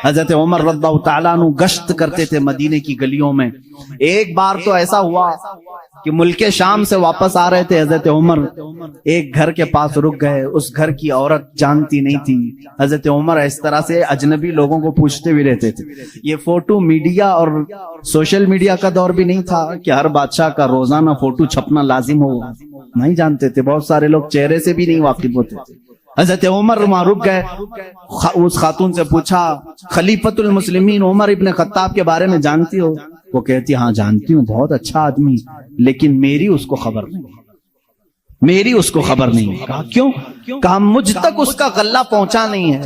حضرت عمر رضی اللہ تعالیٰ عنہ گشت کرتے تھے مدینے کی گلیوں میں. ایک بار تو ایسا ہوا کہ ملک شام سے واپس آ رہے تھے حضرت عمر, ایک گھر کے پاس رک گئے. اس گھر کی عورت جانتی نہیں تھی. حضرت عمر اس طرح سے اجنبی لوگوں کو پوچھتے بھی رہتے تھے. یہ فوٹو میڈیا اور سوشل میڈیا کا دور بھی نہیں تھا کہ ہر بادشاہ کا روزانہ فوٹو چھپنا لازم ہو, نہیں جانتے تھے. بہت سارے لوگ چہرے سے بھی نہیں واقف ہوتے تھے. حضرت عمر وہاں رک گئے. اس خاتون سے پوچھا خلیفۃ المسلمین عمر ابن خطاب کے بارے میں جانتی ہو؟ وہ کہتی ہاں جانتی ہوں, بہت اچھا آدمی, لیکن میری اس کو خبر نہیں, میری اس کو خبر نہیں. کہا کیوں؟ کہا مجھ تک اس کا غلہ پہنچا نہیں ہے,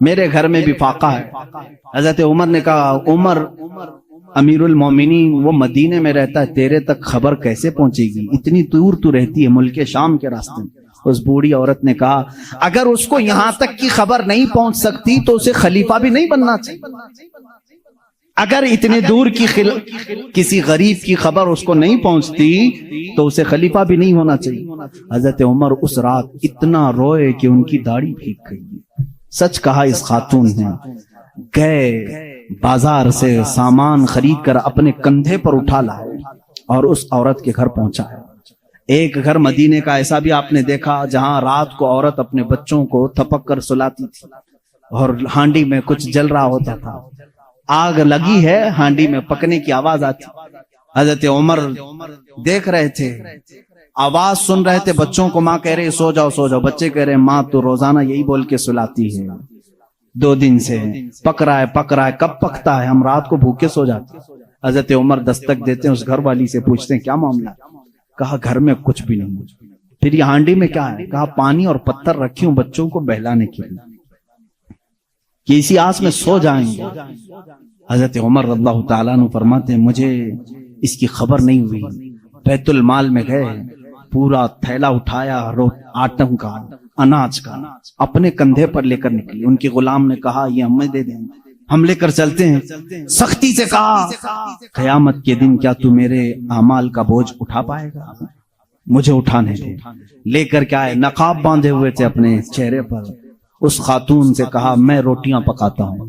میرے گھر میں بھی فاقہ ہے. حضرت عمر نے کہا عمر امیر المومنین وہ مدینے میں رہتا ہے, تیرے تک خبر کیسے پہنچے گی؟ اتنی دور تو رہتی ہے ملک شام کے راستے میں. اس بوڑھی عورت نے کہا اگر اس کو یہاں تک کی خبر نہیں پہنچ سکتی تو اسے خلیفہ بھی نہیں بننا چاہیے. اگر اتنے دور کی کسی غریب کی خبر اس کو نہیں پہنچتی تو اسے خلیفہ بھی نہیں ہونا چاہیے. حضرت عمر اس رات اتنا روئے کہ ان کی داڑھی بھیگ گئی. سچ کہا اس خاتون نے, گئے بازار سے سامان خرید کر اپنے کندھے پر اٹھا لائے اور اس عورت کے گھر پہنچا. ایک گھر مدینے کا ایسا بھی آپ نے دیکھا جہاں رات کو عورت اپنے بچوں کو تھپک کر سلاتی تھی اور ہانڈی میں کچھ جل رہا ہوتا تھا. آگ لگی ہے, ہانڈی میں پکنے کی آواز آتی. حضرت عمر دیکھ رہے تھے, آواز سن رہے تھے. بچوں کو ماں کہہ رہے سو جاؤ سو جاؤ, بچے کہہ رہے ماں تو روزانہ یہی بول کے سلاتی ہے, 2 دن سے پک رہا ہے, کب پکتا ہے, ہم رات کو بھوکے سو جاتے. حضرت عمر دستک دیتے ہیں, اس گھر والی سے پوچھتے ہیں کیا معاملہ؟ کہا گھر میں کچھ بھی نہیں. پھر یہ ہانڈی میں کیا ہے؟ کہا پانی اور پتھر رکھی ہوں بچوں کو بہلانے کے لیے کہ اسی آس میں سو جائیں گے. حضرت عمر رضی اللہ تعالیٰ عنہ فرماتے ہیں مجھے اس کی خبر نہیں ہوئی. بیت المال میں گئے, پورا تھیلا اٹھایا آٹم کا, اناج کا, اپنے کندھے پر لے کر نکلی. ان کے غلام نے کہا یہ ہمیں دے دیں, ہم لے کر چلتے ہیں. سختی سے کہا قیامت کے دن کیا تو میرے اعمال کا بوجھ اٹھا پائے گا؟ مجھے اٹھانے دے. لے کر کے آئے, نقاب باندھے ہوئے تھے اپنے چہرے پر. اس خاتون سے کہا میں روٹیاں پکاتا ہوں.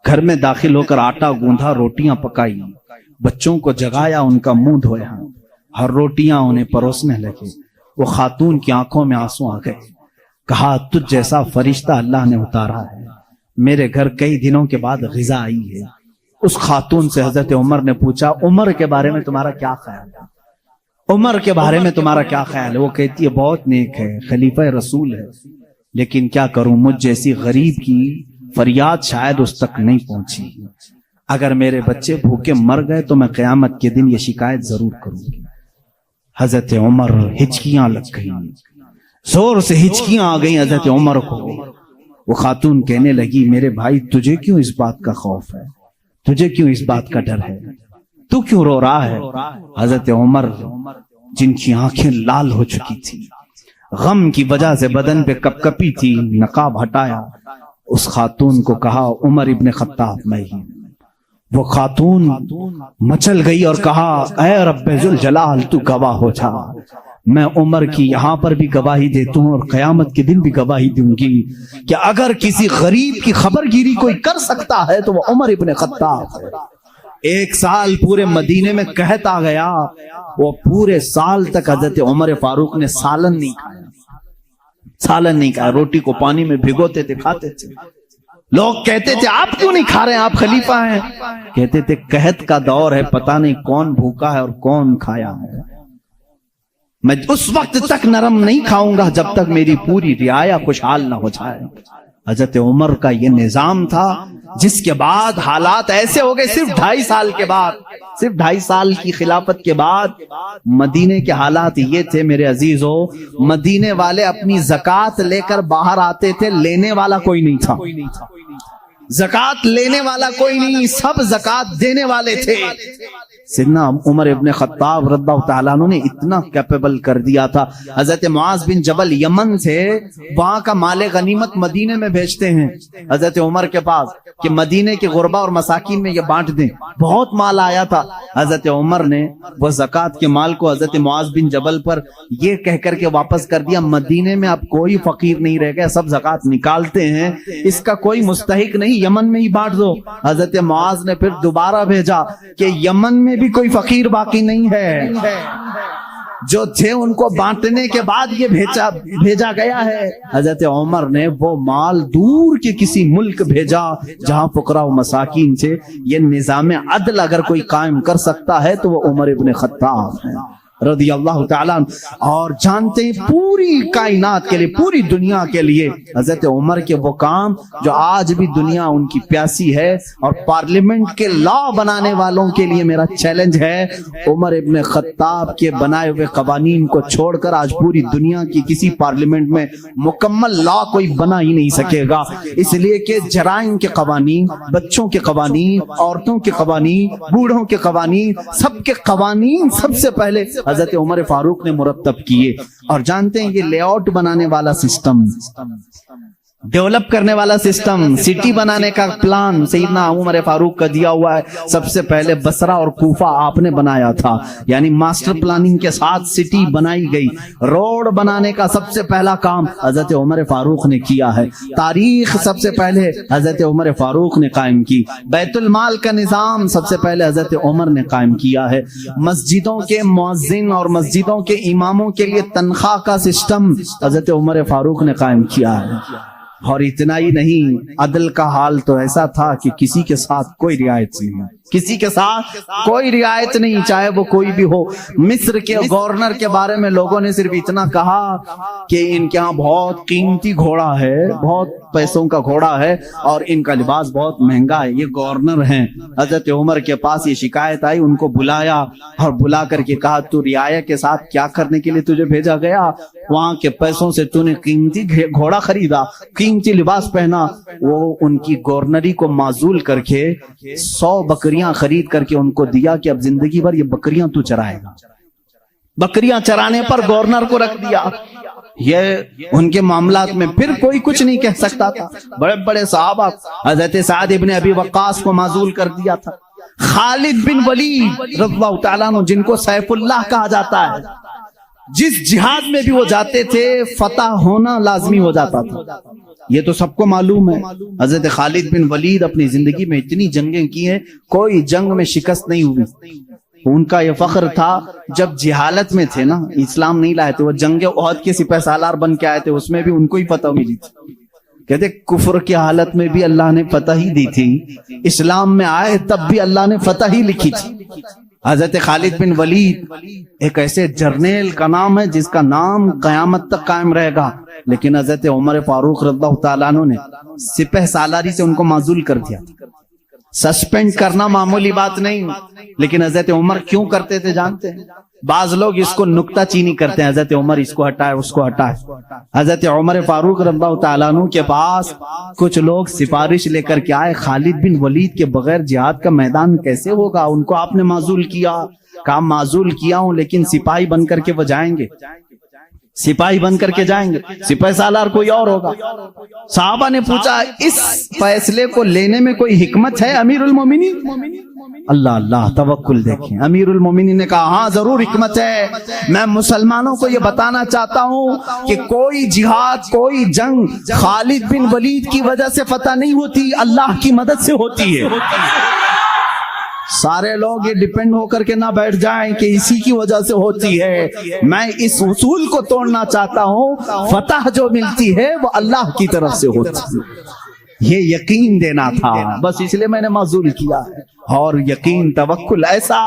گھر میں داخل ہو کر آٹا گوندھا, روٹیاں پکائی, بچوں کو جگایا, ان کا منہ دھویا, ہر روٹیاں انہیں پروسنے لگے. وہ خاتون کی آنکھوں میں آنسو آ گئے. کہا تجھ جیسا فرشتہ اللہ نے اتارا ہے, میرے گھر کئی دنوں کے بعد غذا آئی ہے. اس خاتون سے حضرت عمر نے پوچھا عمر کے بارے میں تمہارا کیا خیال ہے؟ عمر کے بارے میں تمہارا کیا خیال ہے؟ وہ کہتی ہے بہت نیک ہے, خلیفہ رسول ہے, لیکن کیا کروں مجھ جیسی غریب کی فریاد شاید اس تک نہیں پہنچی. اگر میرے بچے بھوکے مر گئے تو میں قیامت کے دن یہ شکایت ضرور کروں گی. حضرت عمر ہچکیاں لگ گئیں, زور سے ہچکیاں آ گئیں حضرت عمر کو. وہ خاتون کہنے لگی میرے بھائی تجھے کیوں اس بات کا خوف ہے, تجھے کیوں اس بات کا ڈر ہے, تو کیوں رو رہا ہے؟ حضرت عمر جن کی آنکھیں لال ہو چکی تھی, غم کی وجہ سے بدن پہ کپ کپی تھی, نقاب ہٹایا. اس خاتون کو کہا عمر ابن خطاب میں ہی. وہ خاتون مچل گئی اور کہا اے رب ذوالجلال تو گواہ ہو جا, میں عمر کی یہاں پر بھی گواہی دیتا ہوں اور قیامت کے دن بھی گواہی دوں گی کہ اگر کسی غریب کی خبر گیری کوئی کر سکتا ہے تو وہ عمر ابن خطاب ہے. 1 سال پورے مدینے میں قحط آ گیا, وہ پورے سال تک حضرت عمر فاروق نے سالن نہیں کھایا, سالن نہیں کھایا, روٹی کو پانی میں بھگوتے تھے کھاتے تھے. لوگ کہتے تھے آپ کیوں نہیں کھا رہے ہیں, آپ خلیفہ ہیں؟ کہتے تھے قحط کا دور ہے, پتہ نہیں کون بھوکا ہے اور کون کھایا ہے, میں اس وقت تک نرم نہیں کھاؤں گا جب تک میری پوری رعایا خوشحال نہ ہو جائے. حضرت عمر کا یہ نظام تھا جس کے بعد حالات ایسے ہو گئے. صرف 2.5 سال کے بعد, صرف 2.5 سال کی خلافت کے بعد مدینے کے حالات یہ تھے میرے عزیزو, مدینے والے اپنی زکات لے کر باہر آتے تھے, لینے والا کوئی نہیں تھا. زکات لینے والا کوئی نہیں, سب زکات دینے والے تھے. سیدنا عمر ابن خطاب رضی اللہ تعالیٰ عنہ نے اتنا کیپیبل کر دیا تھا. حضرت معاذ بن جبل یمن سے وہاں کا مال غنیمت مدینے میں بھیجتے ہیں حضرت عمر کے پاس کہ مدینے کے غربا اور مساکین میں یہ بانٹ دیں. بہت مال آیا تھا. حضرت عمر نے وہ زکوٰۃ کے مال کو حضرت معاذ بن جبل پر یہ کہہ کر کے واپس کر دیا مدینے میں اب کوئی فقیر نہیں رہ گیا, سب زکوٰۃ نکالتے ہیں, اس کا کوئی مستحق نہیں, یمن میں ہی بانٹ دو. حضرت معاذ نے پھر دوبارہ بھیجا کہ یمن میں بھی کوئی فقیر باقی نہیں ہے, جو تھے ان کو بانٹنے کے بعد یہ بھیجا گیا ہے. حضرت عمر نے وہ مال دور کے کسی ملک بھیجا جہاں فقراء و مساکین سے. یہ نظام عدل اگر کوئی قائم کر سکتا ہے تو وہ عمر ابن خطاب ہے رضی اللہ تعالیٰ. اور جانتے ہیں پوری کائنات کے لیے, پوری دنیا کے لیے حضرت عمر کے وہ کام جو آج بھی دنیا ان کی پیاسی ہے. اور پارلیمنٹ کے لا بنانے والوں کے لیے میرا چیلنج ہے, عمر ابن خطاب کے بنائے ہوئے قوانین کو چھوڑ کر آج پوری دنیا کی کسی پارلیمنٹ میں مکمل لا کوئی بنا ہی نہیں سکے گا. اس لیے کہ جرائم کے قوانین, بچوں کے قوانین, عورتوں کے قوانین, بوڑھوں کے قوانین, سب کے قوانین سب سے پہلے حضرت عمر فاروق نے مرتب کیے. اور جانتے ہیں یہ لے آؤٹ بنانے والا سسٹم, ڈیولپ کرنے والا سسٹم, سٹی بنانے کا پلان سیدنا عمر فاروق کا دیا ہوا ہے. سب سے پہلے بصرہ اور کوفہ آپ نے بنایا تھا, یعنی ماسٹر پلاننگ کے ساتھ سٹی بنائی گئی. روڈ بنانے کا سب سے پہلا کام حضرت عمر فاروق نے کیا ہے. تاریخ سب سے پہلے حضرت عمر فاروق نے قائم کی. بیت المال کا نظام سب سے پہلے حضرت عمر نے قائم کیا ہے. مسجدوں کے مؤذن اور مسجدوں کے اماموں کے لیے تنخواہ کا سسٹم حضرت عمر فاروق نے قائم کیا ہے. اور اتنا ہی نہیں, عدل کا حال تو ایسا تھا کہ کسی کے ساتھ کوئی رعایت نہیں, کسی کے ساتھ کوئی رعایت نہیں, چاہے وہ کوئی بھی ہو. مصر کے گورنر کے بارے میں لوگوں نے صرف اتنا کہا کہ ان کے ہاں بہت قیمتی گھوڑا ہے, بہت پیسوں کا گھوڑا ہے اور ان کا لباس بہت مہنگا ہے, یہ گورنر ہیں. حضرت عمر کے پاس یہ شکایت آئی, ان کو بلایا اور بلا کر کے کہا تو رعایا کے ساتھ کیا کرنے کے لیے تجھے بھیجا گیا؟ وہاں کے پیسوں سے تو نے قیمتی گھوڑا خریدا, قیمتی لباس پہنا. وہ ان کی گورنری کو معزول کر کے 100 بکریاں خرید کر کے ان کو دیا کہ اب زندگی بھر یہ بکریاں تو چرائے گا. بکریاں چرانے پر گورنر کو رکھ دیا. یہ ان کے معاملات میں پھر کوئی کچھ نہیں کہہ سکتا تھا. بڑے بڑے صحابہ, حضرت سعد ابن ابی وقاص کو معزول کر دیا تھا. خالد بن ولید رضی اللہ تعالیٰ عنہ جن کو سیف اللہ کہا جاتا ہے, جس جہاد میں بھی وہ جاتے تھے فتح ہونا لازمی ہو جاتا تھا. یہ تو سب کو معلوم ہے. حضرت خالد بن ولید اپنی زندگی میں اتنی جنگیں کی ہیں, کوئی جنگ میں شکست نہیں ہوئی. ان کا یہ فخر تھا جب جہالت میں تھے نا, اسلام نہیں لائے تھے, وہ جنگ احد کے سپہ سالار بن کے آئے تھے, اس میں بھی ان کو ہی فتح ملی تھی. کہتے کفر کی حالت میں بھی اللہ نے فتح ہی دی تھی, اسلام میں آئے تب بھی اللہ نے فتح ہی لکھی تھی. حضرت خالد بن ولید ایک ایسے جرنیل کا نام ہے جس کا نام قیامت تک قائم رہے گا, لیکن حضرت عمر فاروق رضی اللہ تعالیٰ عنہ نے سپہ سالاری سے ان کو معزول کر دیا. سسپینڈ کرنا معمولی بات نہیں, لیکن حضرت عمر کیوں کرتے تھے جانتے ہیں؟ بعض لوگ اس کو نکتہ چینی کرتے ہیں, حضرت عمر اس کو ہٹائے اس کو ہٹائے. حضرت عمر فاروق رضی اللہ تعالیٰ عنہ کے پاس کچھ لوگ سفارش لے کر کے آئے, خالد بن ولید کے بغیر جہاد کا میدان کیسے ہوگا؟ ان کو آپ نے معزول کیا. کہا معزول کیا ہوں لیکن سپاہی بن کر کے وہ جائیں گے, سپاہی بن کر کے جائیں گے, سپہ سالار کوئی اور ہوگا. صحابہ نے پوچھا اس فیصلے کو لینے میں کوئی حکمت ہے امیر المومنین؟ اللہ اللہ توکل دیکھیں. امیر المومنین نے کہا ہاں ضرور حکمت ہے. میں مسلمانوں کو یہ بتانا چاہتا ہوں کہ کوئی جہاد, کوئی جنگ خالد بن ولید کی وجہ سے فتح نہیں ہوتی, اللہ کی مدد سے ہوتی ہے. سارے لوگ یہ ڈیپینڈ ہو کر کے نہ بیٹھ جائیں کہ اسی کی وجہ سے ہوتی ہے. میں اس اصول کو توڑنا چاہتا ہوں, فتح جو ملتی ہے وہ اللہ کی طرف سے ہوتی ہے. یہ یقین دینا تھا, بس اس لیے میں نے معزول کیا ہے. اور یقین توکل ایسا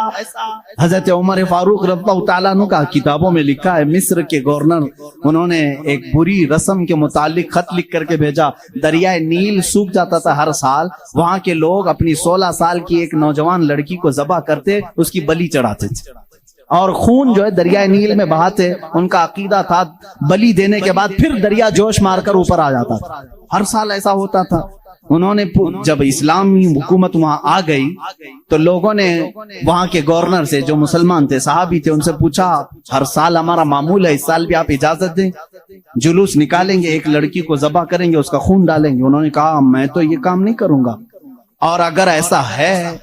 حضرت عمر فاروق رضی اللہ تعالیٰ عنہ کا کتابوں میں لکھا ہے. مصر کے گورنر انہوں نے ایک بری رسم کے متعلق خط لکھ کر کے بھیجا. دریائے نیل سوکھ جاتا تھا ہر سال, وہاں کے لوگ اپنی 16 سال کی ایک نوجوان لڑکی کو ذبح کرتے, اس کی بلی چڑھاتے تھے اور خون جو ہے دریائے نیل میں بہاتے. ان کا عقیدہ تھا بلی دینے کے بعد پھر دریا جوش مار کر اوپر آ جاتا تھا. ہر سال ایسا ہوتا تھا. انہوں نے جب اسلامی حکومت وہاں آ گئی تو لوگوں نے وہاں کے گورنر سے، جو مسلمان تھے، صحابی تھے، ان سے پوچھا ہر سال ہمارا معمول ہے، اس سال بھی آپ اجازت دیں، جلوس نکالیں گے، ایک لڑکی کو ذبح کریں گے، اس کا خون ڈالیں گے۔ انہوں نے کہا میں تو یہ کام نہیں کروں گا، اور اگر ایسا ہے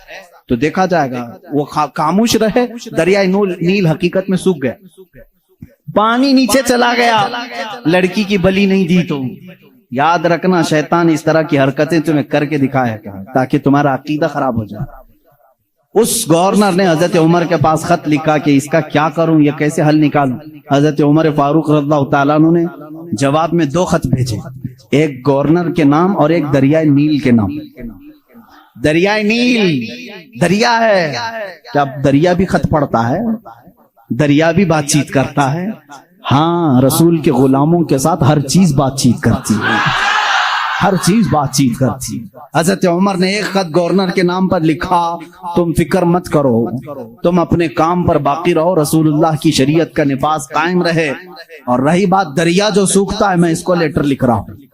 تو دیکھا جائے گا۔ وہ خاموش رہے۔ دریائے نیل حقیقت میں سوکھ گیا، پانی نیچے چلا گیا، لڑکی کی بلی نہیں دی۔ تو یاد رکھنا شیطان اس طرح کی حرکتیں تمہیں کر کے دکھایا تاکہ تمہارا عقیدہ خراب ہو جائے۔ اس گورنر نے حضرت عمر کے پاس خط لکھا کہ اس کا کیا کروں، یہ کیسے حل نکالوں۔ حضرت عمر فاروق رضی اللہ تعالیٰ عنہ نے جواب میں 2 خط بھیجے، ایک گورنر کے نام اور ایک دریائے نیل کے نام۔ دریائے نیل دریا ہے، کیا دریا بھی خط پڑھتا ہے؟ دریا بھی بات چیت کرتا ہے؟ ہاں، رسول کے غلاموں کے ساتھ ہر چیز بات چیت کرتی ہے، ہر چیز بات چیت کرتی ہے۔ حضرت عمر نے ایک خط گورنر کے نام پر لکھا، تم فکر مت کرو، تم اپنے کام پر باقی رہو، رسول اللہ کی شریعت کا نفاذ قائم رہے۔ اور رہی بات دریا جو سوکھتا ہے، میں اس کو لیٹر لکھ رہا ہوں،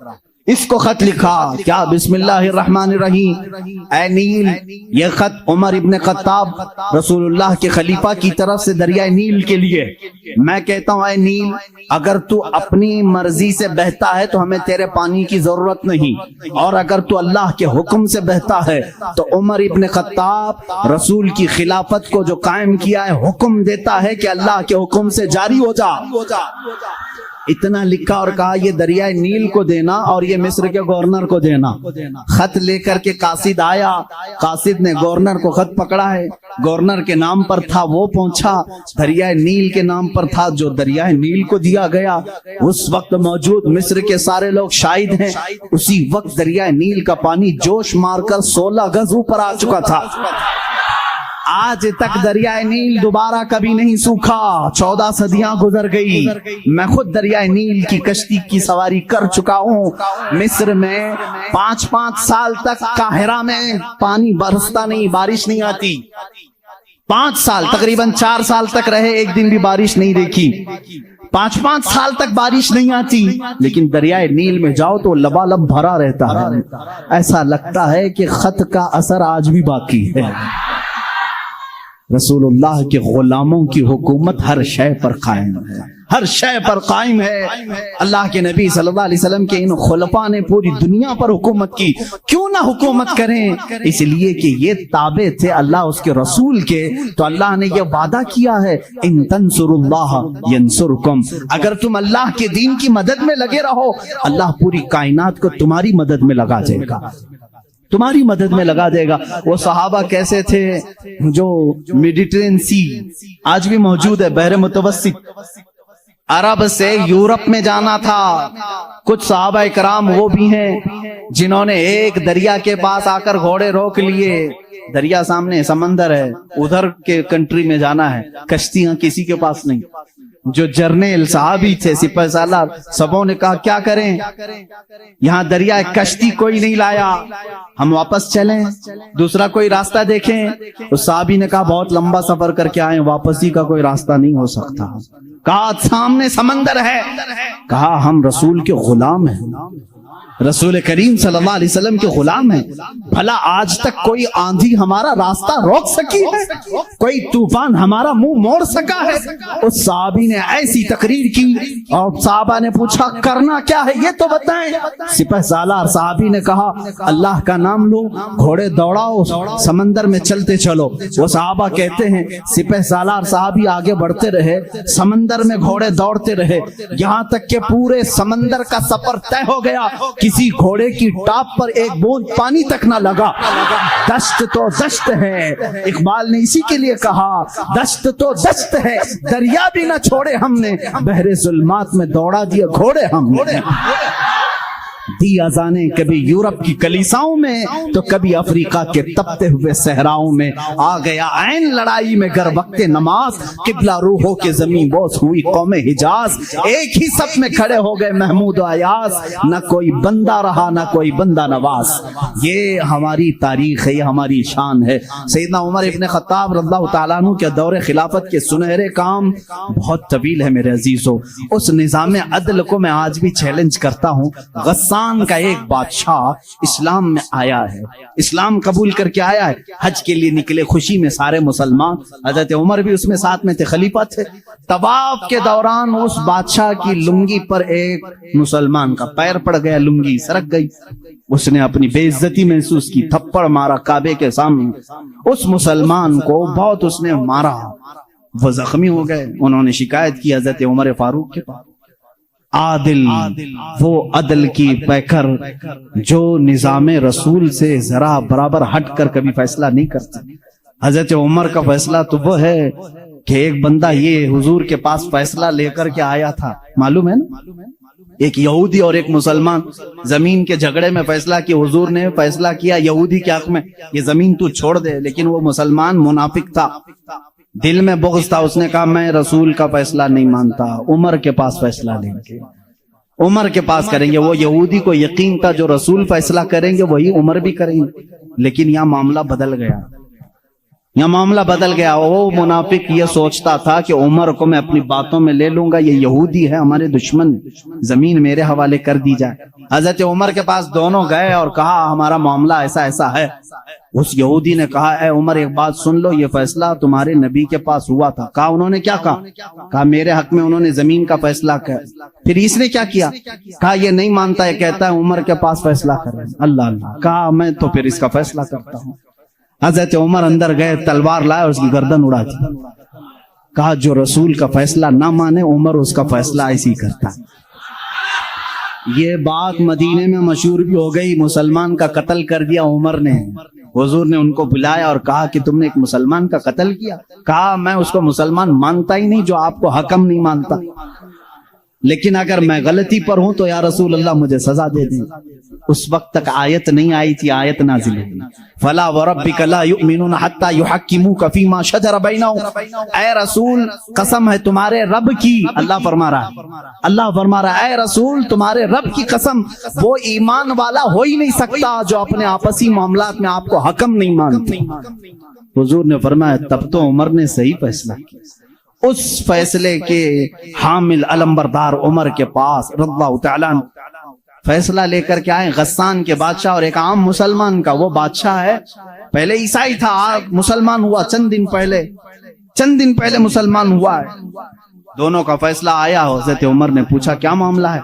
اس کو خط لکھا، کیا بسم اللہ الرحمن الرحیم، اے نیل، یہ خط عمر ابن خطاب رسول اللہ کے خلیفہ کی طرف سے دریائے نیل کے لیے۔ میں کہتا ہوں اے نیل، اگر تو اپنی مرضی سے بہتا ہے تو ہمیں تیرے پانی کی ضرورت نہیں، اور اگر تو اللہ کے حکم سے بہتا ہے تو عمر ابن خطاب رسول کی خلافت کو جو قائم کیا ہے، حکم دیتا ہے کہ اللہ کے حکم سے جاری ہو جا۔ اتنا لکھا اور کہا یہ دریائے نیل کو دینا اور یہ مصر کے گورنر کو دینا۔ خط لے کر کے قاصد آیا، قاصد نے گورنر کو خط پکڑا ہے، گورنر کے نام پر تھا، وہ پہنچا، دریائے نیل کے نام پر تھا جو دریائے نیل کو دیا گیا۔ اس وقت موجود مصر کے سارے لوگ شاہد ہیں، اسی وقت دریائے نیل کا پانی جوش مار کر 16 گز اوپر آ چکا تھا۔ آج تک دریائے نیل دوبارہ کبھی نہیں سوکھا، 14 صدیاں گزر گئی۔ میں خود دریائے نیل کی کشتی کی سواری کر چکا ہوں۔ مصر میں 5 سال تک قاہرہ میں پانی برستا نہیں، بارش نہیں آتی۔ 5 سال، تقریباً 4 سال تک رہے، ایک دن بھی بارش نہیں دیکھی۔ 5 سال تک بارش نہیں آتی، لیکن دریائے نیل میں جاؤ تو لبالب بھرا رہتا ہے۔ ایسا لگتا ہے کہ خط کا اثر آج بھی باقی ہے۔ رسول اللہ کے غلاموں کی حکومت ہر شے پر قائم ہے، ہر شے پر قائم ہے۔ اللہ کے نبی صلی اللہ علیہ وسلم کے ان خلفاء نے پوری دنیا پر حکومت کی، کیوں نہ حکومت کریں؟ اس لیے کہ یہ تابع تھے اللہ اس کے رسول کے، تو اللہ نے یہ وعدہ کیا ہے ان تنصروا اللہ ینصرکم، اگر تم اللہ کے دین کی مدد میں لگے رہو، اللہ پوری کائنات کو تمہاری مدد میں لگا دے گا، تمہاری مدد میں لگا دے گا۔ وہ صحابہ کیسے تھے جو میڈیٹرین سی آج بھی موجود ہے، بحر متوسط، عرب سے یورپ میں جانا تھا۔ کچھ صحابہ کرام وہ بھی ہیں جنہوں نے ایک دریا کے پاس آ کر گھوڑے روک لیے، دریا سامنے، سمندر ہے، ادھر کے کنٹری میں جانا ہے، کشتیاں کسی کے پاس نہیں۔ جو جرنیل صحابی تھے، سپہ سالار، سبوں نے کہا کیا کریں، یہاں دریا کشتی کوئی نہیں لایا، ہم واپس چلیں، دوسرا کوئی راستہ دیکھیں۔ اس صحابی نے کہا بہت لمبا سفر کر کے آئے، واپسی کا کوئی راستہ نہیں ہو سکتا۔ کہا سامنے سمندر ہے، کہا ہم رسول کے غلام ہیں، رسول کریم صلی اللہ علیہ وسلم کے غلام ہیں، بھلا آج تک کوئی آندھی ہمارا راستہ روک سکی ہے، کوئی طوفان ہمارا منہ موڑ سکا ہے؟ اس صحابی نے ایسی تقریر کی اور صحابہ نے پوچھا کرنا کیا ہے یہ تو بتائیں۔ سپہ سالار صحابی نے کہا اللہ کا نام لو، گھوڑے دوڑاؤ، سمندر میں چلتے چلو۔ وہ صحابہ کہتے ہیں سپہ سالار صحابی آگے بڑھتے رہے، سمندر میں گھوڑے دوڑتے رہے، یہاں تک کہ پورے سمندر کا سفر طے ہو گیا، کسی گھوڑے کی ٹاپ پر ایک بوند پانی تک نہ لگا۔ دشت تو دشت ہے، اقبال نے اسی کے لیے کہا دشت تو دشت ہے، دریا بھی نہ چھوڑے ہم نے، بحر ظلمات میں دوڑا دیا گھوڑے ہم نے۔ دی اذانیں کبھی یورپ کی کلیساؤں میں تو کبھی افریقہ کے تپتے ہوئے صحراؤں میں، آ گیا عین لڑائی میں گر وقت نماز، قبلہ روحوں کے زمین بوس ہوئی قوم حجاز، ایک ہی صف میں کھڑے ہو گئے محمود و ایاز، نہ کوئی بندہ رہا نہ کوئی بندہ نواز۔ یہ ہماری تاریخ ہے، یہ ہماری شان ہے۔ سیدنا عمر ابن خطاب رضی اللہ تعالیٰ عنہ کے دور خلافت کے سنہرے کام بہت طویل ہے میرے عزیزو۔ اس نظام عدل کو میں آج بھی چیلنج کرتا ہوں، غصہ غسان کا ایک بادشاہ اسلام میں آیا ہے، اسلام قبول کر کے آیا ہے، حج کے لیے نکلے خوشی میں سارے مسلمان، حضرت عمر بھی اس میں ساتھ میں تھے، خلیفہ تھے۔ طواف کے دوران اس بادشاہ کی لنگی پر ایک مسلمان کا پیر پڑ گیا، لنگی سرک گئی، اس نے اپنی بے عزتی محسوس کی، تھپڑ مارا کعبے کے سامنے، اس مسلمان کو بہت اس نے مارا، وہ زخمی ہو گئے۔ انہوں نے شکایت کی حضرت عمر فاروق کے پاس۔ عادل، وہ عدل کی پیکر جو نظام رسول سے ذرا برابر ہٹ کر کبھی فیصلہ نہیں کرتے۔ حضرت عمر کا فیصلہ تو وہ ہے کہ ایک بندہ یہ حضور کے پاس فیصلہ لے کر کے آیا تھا، معلوم ہے نا، ایک یہودی اور ایک مسلمان زمین کے جھگڑے میں فیصلہ کیا، حضور نے فیصلہ کیا یہودی کے حق میں یہ زمین تو چھوڑ دے، لیکن وہ مسلمان منافق تھا، دل میں بغض تھا، اس نے کہا میں رسول کا فیصلہ نہیں مانتا، عمر کے پاس فیصلہ لیں گے، عمر کے پاس کریں گے۔ وہ یہودی کو یقین تھا جو رسول فیصلہ کریں گے وہی عمر بھی کریں گے، لیکن یہاں معاملہ بدل گیا، یہاں معاملہ بدل گیا۔ وہ منافق یہ سوچتا تھا کہ عمر کو میں اپنی باتوں میں لے لوں گا، یہ یہودی ہے ہمارے دشمن، زمین میرے حوالے کر دی جائے۔ حضرت عمر کے پاس دونوں گئے اور کہا ہمارا معاملہ ایسا ایسا ہے۔ اس یہودی نے کہا اے عمر ایک بات سن لو، یہ فیصلہ تمہارے نبی کے پاس ہوا تھا۔ کہا انہوں نے کیا کہا میرے حق میں انہوں نے زمین کا فیصلہ کیا۔ پھر اس نے کیا کیا؟ کہا یہ نہیں مانتا ہے، کہتا ہے عمر کے پاس فیصلہ کریں۔ اللہ اللہ، کہا میں تو پھر اس کا فیصلہ کرتا ہوں۔ حضرت عمر اندر گئے، تلوار لائے، اس کی گردن اڑا دی۔ کہا جو رسول کا فیصلہ نہ مانے عمر اس کا فیصلہ ایسی کرتا ہے۔ یہ بات مدینے میں مشہور بھی ہو گئی، مسلمان کا قتل کر دیا عمر نے۔ حضور نے ان کو بلایا اور کہا کہ تم نے ایک مسلمان کا قتل کیا؟ کہا میں اس کو مسلمان مانتا ہی نہیں جو آپ کو حکم نہیں مانتا، لیکن اگر میں غلطی پر ہوں تو یا رسول اللہ مجھے سزا دے دیں۔ اس وقت تک آیت نہیں آئی تھی، آیت نازل ہوئی، فلا وربک لا یؤمنون حتی یحکموک فیما شجر بینہم۔ اے رسول قسم ہے تمہارے رب کی، اللہ فرما رہا ہے، اللہ فرما رہا ہے اے رسول تمہارے رب کی قسم، وہ ایمان والا ہو ہی نہیں سکتا جو اپنے آپسی معاملات میں آپ کو حکم نہیں مانتے۔ حضور نے فرمایا تب تو عمر نے صحیح فیصلہ کیا۔ اس فیصلے کے حامل علمبردار عمر کے پاس رضی اللہ تعالیٰ عنہ فیصلہ لے کر کے آئے، غسان کے بادشاہ اور ایک عام مسلمان کا۔ وہ بادشاہ ہے پہلے عیسائی تھا، مسلمان ہوا چند دن پہلے مسلمان ہوا ہے۔ دونوں کا فیصلہ آیا، حضرت عمر نے پوچھا کیا معاملہ ہے؟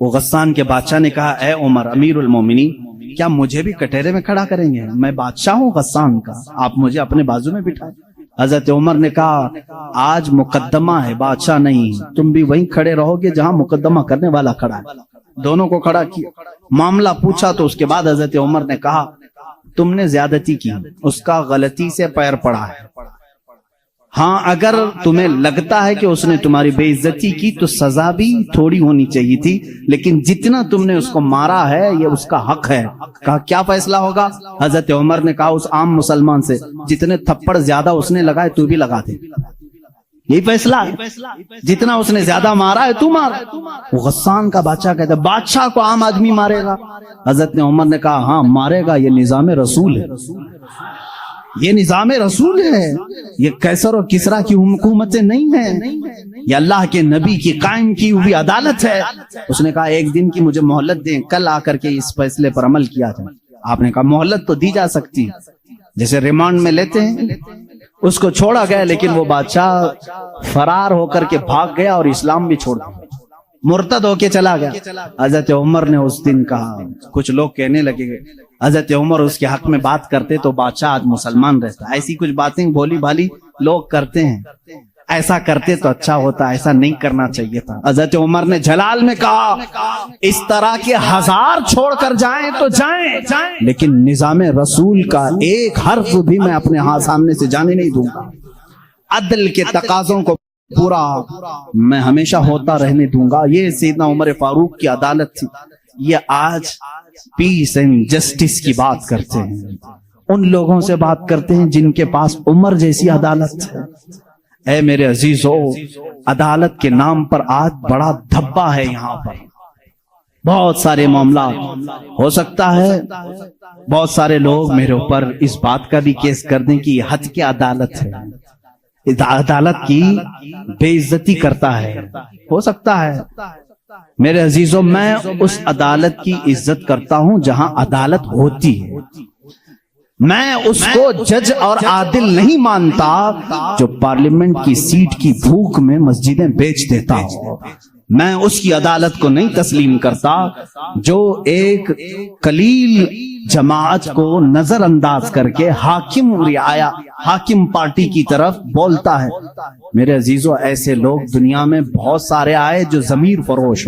وہ غسان کے بادشاہ نے کہا اے عمر امیر المومنین، کیا مجھے بھی کٹہرے میں کھڑا کریں گے؟ میں بادشاہ ہوں غسان کا، آپ مجھے اپنے بازو میں بٹھائیں۔ حضرت عمر نے کہا آج مقدمہ ہے، بادشاہ نہیں، تم بھی وہیں کھڑے رہو گے جہاں مقدمہ کرنے والا کھڑا ہے۔ دونوں کو کھڑا کیا، معاملہ پوچھا تو اس کے بعد حضرت عمر نے کہا تم نے زیادتی کی، اس کا غلطی سے پیر پڑا ہے، ہاں اگر تمہیں لگتا ہے کہ اس نے تمہاری بے عزتی کی تو سزا بھی تھوڑی ہونی چاہیے تھی، لیکن جتنا تم نے اس کو مارا ہے یہ اس کا حق ہے۔ کہا کیا فیصلہ ہوگا؟ حضرت عمر نے کہا اس عام مسلمان سے جتنے تھپڑ زیادہ اس نے لگائے تو بھی لگا دے، یہی فیصلہ ہے، جتنا اس نے زیادہ مارا ہے تو مار۔ وہ غسان کا بادشاہ کہتا ہے بادشاہ کو عام آدمی مارے گا؟ حضرت نے عمر نے کہا ہاں مارے گا، یہ نظام رسول ہے، یہ نظام رسول ہے، یہ قیصر اور کسریٰ کی حکومتیں نہیں ہیں، یہ اللہ کے نبی کی قائم کی ہوئی عدالت ہے۔ اس نے کہا ایک دن کی مجھے مہلت دیں، کل آ کر کے اس فیصلے پر عمل کیا جائے۔ آپ نے کہا مہلت تو دی جا سکتی ہے، جیسے ریمانڈ میں لیتے ہیں۔ اس کو چھوڑا گیا، لیکن وہ بادشاہ فرار ہو کر کے بھاگ گیا اور اسلام بھی چھوڑ دیا، مرتد ہو کے چلا گیا۔ حضرت عمر نے اس دن کہا، کچھ لوگ کہنے لگے حضرت عمر اس کے حق میں بات کرتے تو بادشاہ آج مسلمان رہتا۔ ایسی کچھ باتیں بھولی بھالی لوگ کرتے ہیں، ایسا کرتے تو اچھا ہوتا، ایسا نہیں کرنا چاہیے تھا۔ حضرت عمر نے جلال میں کہا اس طرح کے 1000 چھوڑ کر جائیں تو جائیں، لیکن نظام رسول کا ایک حرف بھی میں اپنے ہاتھ سامنے سے جانے نہیں دوں گا، عدل کے تقاضوں کو پورا میں ہمیشہ ہوتا رہنے دوں گا۔ یہ سیدنا عمر فاروق کی عدالت تھی۔ یہ آج پیس اینڈ جسٹس کی بات کرتے ہیں، ان لوگوں سے بات کرتے ہیں جن کے پاس عمر جیسی عدالت ہے۔ اے میرے عزیزو، عدالت کے نام پر آج بڑا دھبا ہے، یہاں پر بہت سارے معاملات ہو سکتا ہے، بہت سارے لوگ میرے اوپر اس بات کا بھی کیس کر دیں کہ یہ حد کی عدالت ہے، عدالت کی بے عزتی کرتا ہے، ہو سکتا ہے، میرے عزیزوں، میں اس عدالت کی عزت کرتا ہوں جہاں عدالت ہوتی ہے. میں اس کو جج اور عادل نہیں مانتا جو پارلیمنٹ کی سیٹ کی بھوک میں مسجدیں بیچ دیتا ہو. میں اس کی عدالت کو نہیں تسلیم کرتا جو ایک قلیل جماعت کو نظر انداز کر کے حاکم پارٹی کی طرف بولتا ہے. میرے عزیزوں، ایسے لوگ دنیا میں بہت سارے آئے جو ضمیر فروش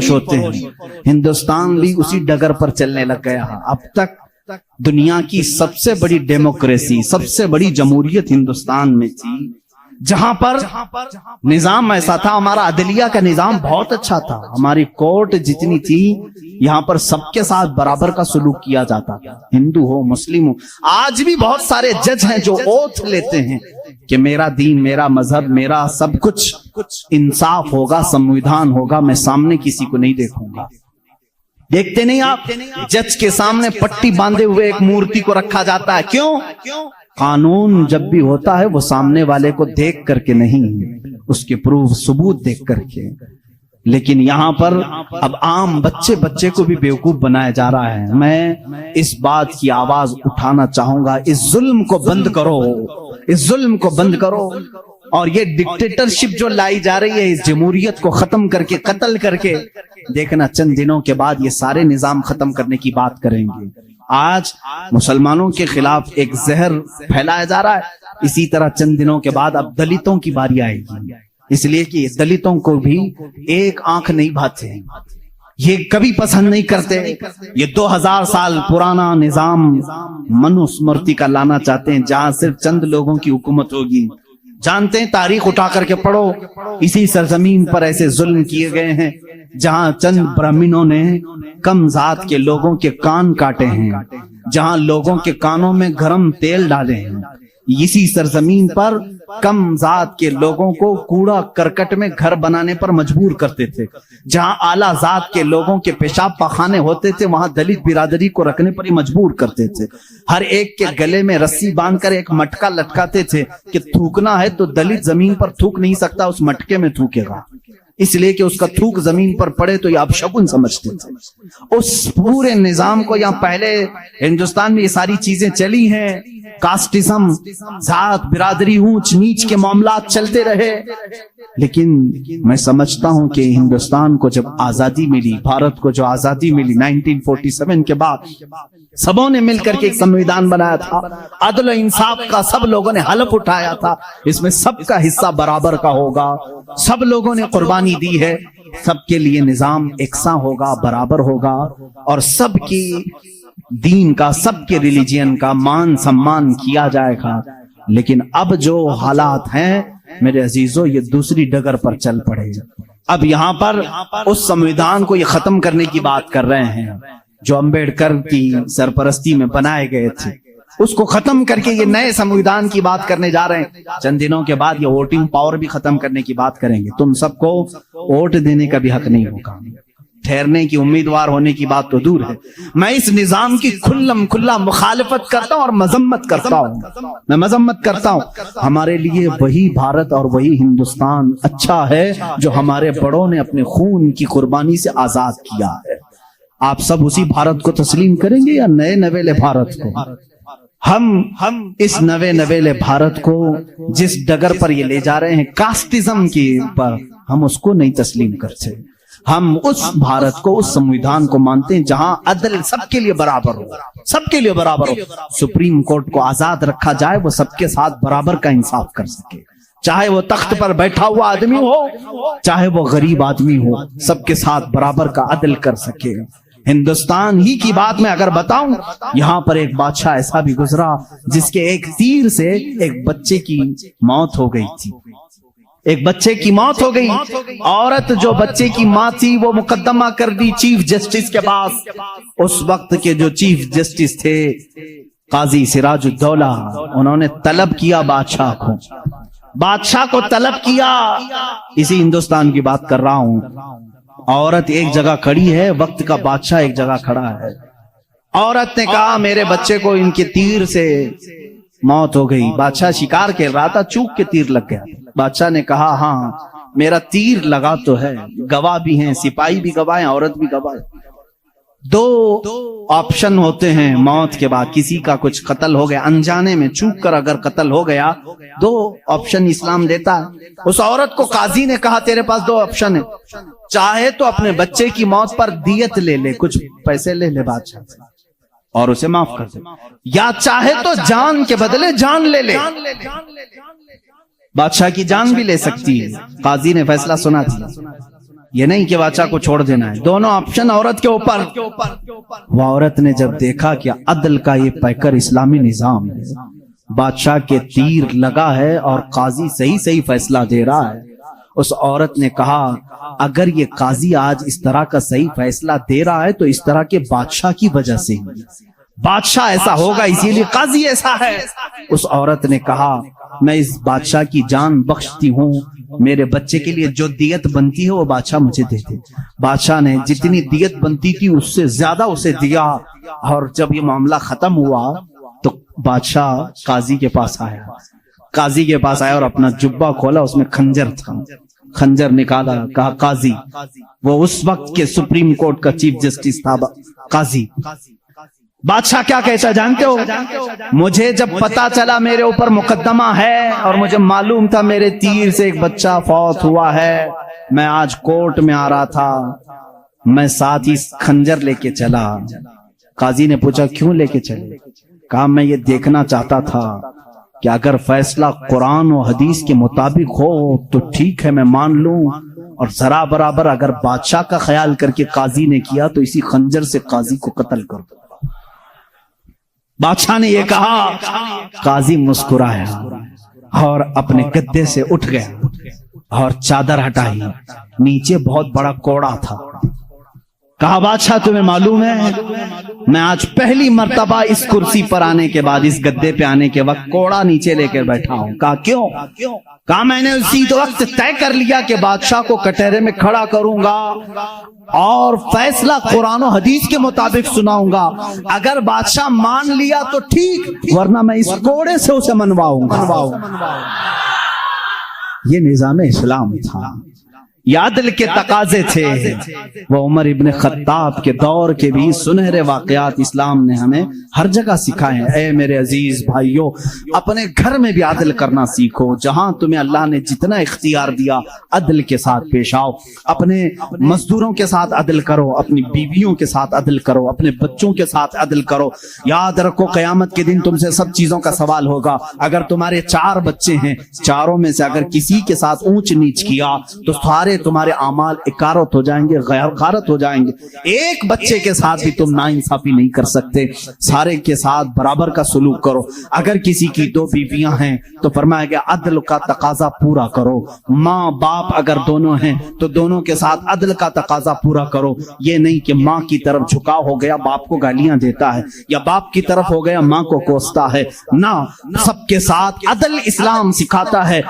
ہوتے ہیں. ہندوستان بھی اسی ڈگر پر چلنے لگ گیا. اب تک دنیا کی سب سے بڑی ڈیموکریسی، سب سے بڑی جمہوریت ہندوستان میں تھی، جہاں پر نظام ایسا تھا. ہمارا عدلیہ کا نظام بہت اچھا تھا. ہماری کورٹ جتنی تھی، یہاں پر سب کے ساتھ برابر کا سلوک کیا جاتا تھا، ہندو ہو مسلم ہو. آج بھی بہت سارے جج ہیں جو اوتھ لیتے ہیں کہ میرا دین، میرا مذہب، میرا سب کچھ انصاف ہوگا، سمویدھان ہوگا، میں سامنے کسی کو نہیں دیکھوں گا. دیکھتے نہیں آپ، جج کے سامنے پٹی باندھے ہوئے ایک مورتی کو رکھا جاتا ہے. کیوں؟ قانون جب بھی ہوتا ہے وہ سامنے والے کو دیکھ کر کے نہیں، اس کے پروف ثبوت دیکھ کر کے. لیکن یہاں پر اب عام بچے کو بھی بیوقوف بنایا جا رہا ہے. میں اس بات کی آواز اٹھانا چاہوں گا، اس ظلم کو بند کرو، اس ظلم کو بند کرو. اور یہ ڈکٹیٹرشپ جو لائی جا رہی ہے، اس جمہوریت کو ختم کر کے، قتل کر کے، دیکھنا چند دنوں کے بعد یہ سارے نظام ختم کرنے کی بات کریں گے. آج مسلمانوں کے خلاف ایک زہر پھیلایا جا رہا ہے، اسی طرح چند دنوں کے بعد اب دلتوں کی باری آئے گی. اس لیے کہ دلتوں کو بھی ایک آنکھ نہیں بھاتے، یہ کبھی پسند نہیں کرتے. یہ 2000 سال پرانا نظام منوسمرتی کا لانا چاہتے ہیں، جہاں صرف چند لوگوں کی حکومت ہوگی. جانتے ہیں، تاریخ اٹھا کر کے پڑھو، اسی سرزمین پر ایسے ظلم کیے گئے ہیں جہاں چند برہمنوں نے کم ذات کے لوگوں کے کان کاٹے ہیں، جہاں لوگوں کے کانوں میں گرم تیل ڈالے ہیں. اسی سرزمین پر کم ذات کے لوگوں کو کوڑا کرکٹ میں گھر بنانے پر مجبور کرتے تھے. جہاں اعلیٰ ذات کے لوگوں کے پیشاب پاخانے ہوتے تھے، وہاں دلت برادری کو رکھنے پر ہی مجبور کرتے تھے. ہر ایک کے گلے میں رسی باندھ کر ایک مٹکا لٹکاتے تھے کہ تھوکنا ہے تو دلت زمین پر تھوک نہیں سکتا، اس مٹکے میں تھوکے گا، اس لیے کہ اس کا تھوک زمین پر پڑے تو یہ اپشگن سمجھتے تھے. اس پورے نظام کو، یہاں پہلے ہندوستان میں یہ ساری چیزیں چلی ہیں، کاسٹزم، ذات برادری، اونچ نیچ کے معاملات چلتے رہے. لیکن میں سمجھتا ہوں کہ ہندوستان کو جب آزادی ملی، بھارت کو جو آزادی ملی 1947 کے بعد، سبوں نے مل کر کے ایک سمویدھان بنایا تھا، عدل و انصاف کا سب لوگوں نے حلف اٹھایا تھا، اس میں سب کا حصہ برابر کا ہوگا، سب لوگوں نے قربانی دی ہے، سب کے لیے نظام یکساں ہوگا، برابر ہوگا، اور سب کی دین کا، سب کے ریلیجین کا مان سمان کیا جائے گا. لیکن اب جو حالات ہیں میرے عزیزوں، یہ دوسری ڈگر پر چل پڑے. اب یہاں پر اس سمویدھان کو یہ ختم کرنے کی بات کر رہے ہیں جو امبیڈکر کی سرپرستی میں بنائے گئے تھے، اس کو ختم کر کے یہ نئے سمویدھان کی بات کرنے جا رہے ہیں. چند دنوں کے بعد یہ ووٹنگ پاور بھی ختم کرنے کی بات کریں گے. تم سب کو ووٹ دینے کا بھی حق نہیں ہوگا، ٹھہرنے کی، امیدوار ہونے کی بات تو دور ہے. میں اس نظام کی کھلم کھلا مخالفت کرتا ہوں اور مذمت کرتا ہوں. میں مذمت کرتا ہوں. ہمارے لیے وہی بھارت اور وہی ہندوستان اچھا ہے جو ہمارے بڑوں نے اپنے خون کی قربانی سے آزاد کیا ہے. آپ سب اسی بھارت کو تسلیم کریں گے یا نئے نویلے بھارت کو؟ ہم اس نوے نویلے بھارت کو جس ڈگر پر یہ لے جا رہے ہیں کاسٹزم کے پر، ہم اس کو نہیں تسلیم کرتے. ہم اس بھارت کو، اس سمویدھان کو مانتے ہیں جہاں عدل سب کے لیے برابر ہو، سب کے لیے برابر ہو. سپریم کورٹ کو آزاد رکھا جائے، وہ سب کے ساتھ برابر کا انصاف کر سکے، چاہے وہ تخت پر بیٹھا ہوا آدمی ہو، چاہے وہ غریب آدمی ہو، سب کے ساتھ برابر کا عدل کر سکے. ہندوستان ہی کی بات میں اگر بتاؤں، یہاں پر ایک بادشاہ ایسا بھی گزرا جس کے ایک تیر سے ایک بچے کی موت ہو گئی تھی. ایک بچے کی موت ہو گئی. عورت جو بچے کی ماں تھی وہ مقدمہ کر دی چیف جسٹس کے پاس. اس وقت کے جو چیف جسٹس تھے قاضی سراج الدولہ، انہوں نے طلب کیا بادشاہ کو طلب کیا. اسی ہندوستان کی بات کر رہا ہوں. عورت ایک جگہ کھڑی ہے، وقت کا بادشاہ ایک جگہ کھڑا ہے. عورت نے کہا میرے بچے کو ان کے تیر سے موت ہو گئی. بادشاہ شکار کھیل رہا تھا، چوک کے تیر لگ گیا. بادشاہ نے کہا ہاں میرا تیر لگا تو ہے، گواہ بھی ہیں، سپاہی بھی گواہ ہیں، عورت بھی گواہ ہے۔ دو آپشن ہوتے ہیں موت کے بعد، کسی کا کچھ قتل ہو گیا انجانے میں، چوک کر اگر قتل ہو گیا، دو آپشن اسلام دیتا ہے۔ اس عورت کو قاضی نے کہا تیرے پاس دو آپشن ہے، چاہے تو اپنے بچے کی موت پر دیت لے لے، کچھ پیسے لے لے بادشاہ سے اور اسے معاف کر دے، یا چاہے تو جان کے بدلے جان لے لے۔ بادشاہ کی جان بھی لے سکتی ہے، قاضی نے فیصلہ سنا دیا، یہ نہیں کہ بادشاہ کو چھوڑ دینا ہے، دونوں آپشن عورت کے اوپر۔ وہ عورت نے جب دیکھا کہ عدل کا یہ پیکر اسلامی نظام ہے، بادشاہ کے تیر لگا ہے اور قاضی صحیح صحیح فیصلہ دے رہا ہے، اس عورت نے کہا اگر یہ قاضی آج اس طرح کا صحیح فیصلہ دے رہا ہے تو اس طرح کے بادشاہ کی وجہ سے ہی، بادشاہ ایسا ہوگا اسی لیے قاضی ایسا ہے۔ اس عورت نے کہا میں اس بادشاہ کی جان بخشتی ہوں، میرے بچے کے لیے جو دیت بنتی ہے وہ بادشاہ مجھے دے دے۔ بادشاہ نے جتنی دیت بنتی تھی اس سے زیادہ اسے دیا، اور جب یہ معاملہ ختم ہوا تو بادشاہ قاضی کے پاس آیا، قاضی کے پاس آیا اور اپنا جبہ کھولا، اس میں خنجر تھا، خنجر نکالا، کہا قاضی، وہ اس وقت کے سپریم کورٹ کا چیف جسٹس تھا قاضی۔ بادشاہ کیا کہتا جانتے ہو؟ مجھے جب پتا چلا میرے اوپر مقدمہ ہے اور مجھے معلوم تھا میرے تیر سے ایک بچہ فوت ہوا ہے، میں آج کورٹ میں آ رہا تھا، میں ساتھ ہی خنجر لے کے چلا۔ قاضی نے پوچھا کیوں لے کے چلے؟ کہا میں یہ دیکھنا چاہتا تھا کہ اگر فیصلہ قرآن و حدیث کے مطابق ہو تو ٹھیک ہے میں مان لوں، اور ذرا برابر اگر بادشاہ کا خیال کر کے قاضی نے کیا تو اسی خنجر سے قاضی کو قتل کر دو۔ بادشاہ نے یہ کہا، قاضی مسکرایا اور اپنے گدے سے اٹھ گیا اور چادر ہٹائی، نیچے بہت بڑا کوڑا تھا۔ کہا بادشاہ تمہیں معلوم ہے میں آج پہلی مرتبہ اس کرسی پر آنے کے بعد، اس گدے پہ آنے کے وقت کوڑا نیچے لے کر بیٹھا ہوں۔ کہا کیوں؟ کہا میں نے اسی وقت طے کر لیا کہ بادشاہ کو کٹہرے میں کھڑا کروں گا اور فیصلہ قرآن و حدیث کے مطابق سناؤں گا، اگر بادشاہ مان لیا تو ٹھیک، ورنہ میں اس کوڑے سے اسے منواؤں گا۔ یہ نظام اسلام تھا، یہ عدل کے تقاضے تھے۔ وہ عمر ابن خطاب کے دور کے بھی سنہرے واقعات اسلام نے ہمیں ہر جگہ سکھائے ہیں۔ اے میرے عزیز بھائیوں، اپنے گھر میں بھی عدل کرنا سیکھو، جہاں تمہیں اللہ نے جتنا اختیار دیا عدل کے ساتھ پیش آؤ، اپنے مزدوروں کے ساتھ عدل کرو، اپنی بیویوں کے ساتھ عدل کرو، اپنے بچوں کے ساتھ عدل کرو۔ یاد رکھو قیامت کے دن تم سے سب چیزوں کا سوال ہوگا۔ اگر تمہارے 4 بچے ہیں، چاروں میں سے اگر کسی کے ساتھ اونچ نیچ کیا تو سارے تمہارے اعمال اکارت ہو جائیں گے، غارت ہو جائیں گے۔ ایک بچے کے ساتھ بھی تم ناانصافی نہیں کر سکتے، سارے کے ساتھ برابر کا سلوک کرو۔ اگر کسی کی 2 بیویاں ہیں تو فرمایا گیا عدل کا تقاضا پورا کرو۔ ماں باپ اگر دونوں ہیں تو دونوں کے ساتھ عدل کا تقاضا پورا کرو۔ یہ نہیں کہ ماں کی طرف جھکاؤ ہو گیا باپ کو گالیاں دیتا ہے، یا باپ کی طرف ہو گیا ماں کو کوستا ہے، نہ، سب کے ساتھ عدل اسلام سکھاتا ہے۔